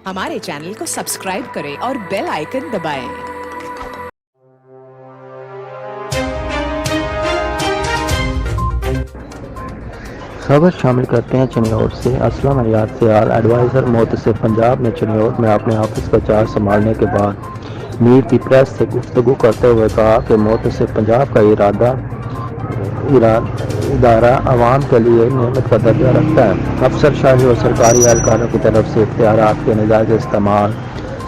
हमारे चैनल को सब्सक्राइब करें और बेल आइकन दबाएं। खबर शामिल करते हैं चिन्नौर से। असलम हयात सियाल एडवाइज़र मोहतसिब पंजाब ने चिन्नौर में अपने ऑफिस का चार्ज संभालने के बाद मीर की प्रेस से गुफ्तगू करते हुए कहा कि मोहतसिब पंजाब का इदारा अवाम के लिए नेमत का दर्जा रखता है। अफसरशाही और सरकारी एहलकारों की तरफ से इख्तियारात के नजायज़ इस्तेमाल,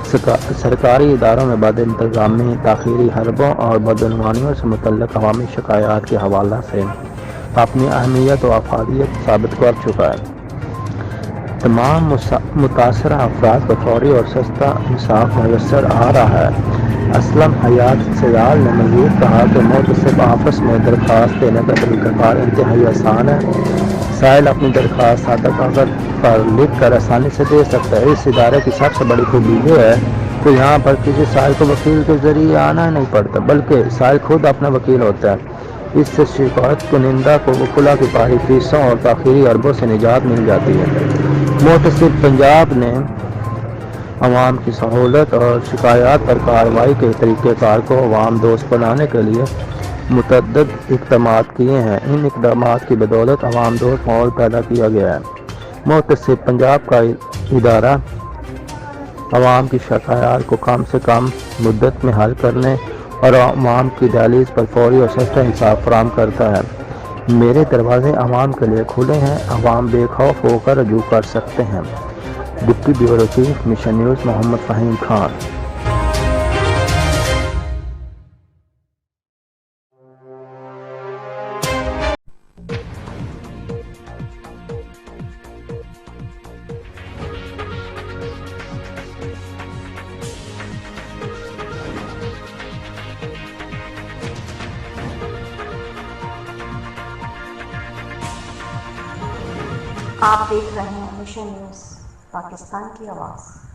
सरकारी इदारों में बद इंतज़ामी, ताख़ीरी हरबों और बदعنवानियों से मुतल्लिक़ अवामी शिकायत के हवाला से अपनी अहमियत व अफादियत साबित कर चुका है। तमाम मुतासरा अफराद को फौरी और सस्ता इंसाफ मैसर आ रहा है। असलम हयात सियाल ने मज़ीद कहा कि मोहतसिब ऑफिस में दरख्वास्त देने का तरीक़ाकार इंतहाई आसान है। साइल अपनी दरख्वास्त सादा कागज़ पर लिख कर आसानी से दे सकता है। इस इदारे की सबसे बड़ी खूबी ये है कि यहाँ पर किसी साइल को वकील के ज़रिए आना नहीं पड़ता, बल्कि साइल खुद अपना वकील होता है। इससे शिकायत कुनिंदा को वकुला की भारी फीसों और ताख़ीरी अरबों से निजात मिल जाती है। मोहतसिब पंजाब ने अवाम की सहूलत और शिकायत पर कार्रवाई के तरीक़ेकार को अवाम दोस्त बनाने के लिए मुतअद्दिद इक़दामात किए हैं। इन इक़दामात की बदौलत अवाम दोस्त माहौल पैदा किया गया है। मोहतसिब पंजाब का इदारा अवाम की शिकायत को कम से कम मुद्दत में हल करने और अवाम की दहलीज पर फौरी और सस्ता इंसाफ फराहम करता है। मेरे दरवाजे अवाम के लिए खुले हैं, अवाम बेखौफ होकर रजू कर सकते हैं। Deputy bureau chief mission news Mohammad Faheem Khan. आप देख रहे हैं मिशन न्यूज़, पाकिस्तान की आवाज़।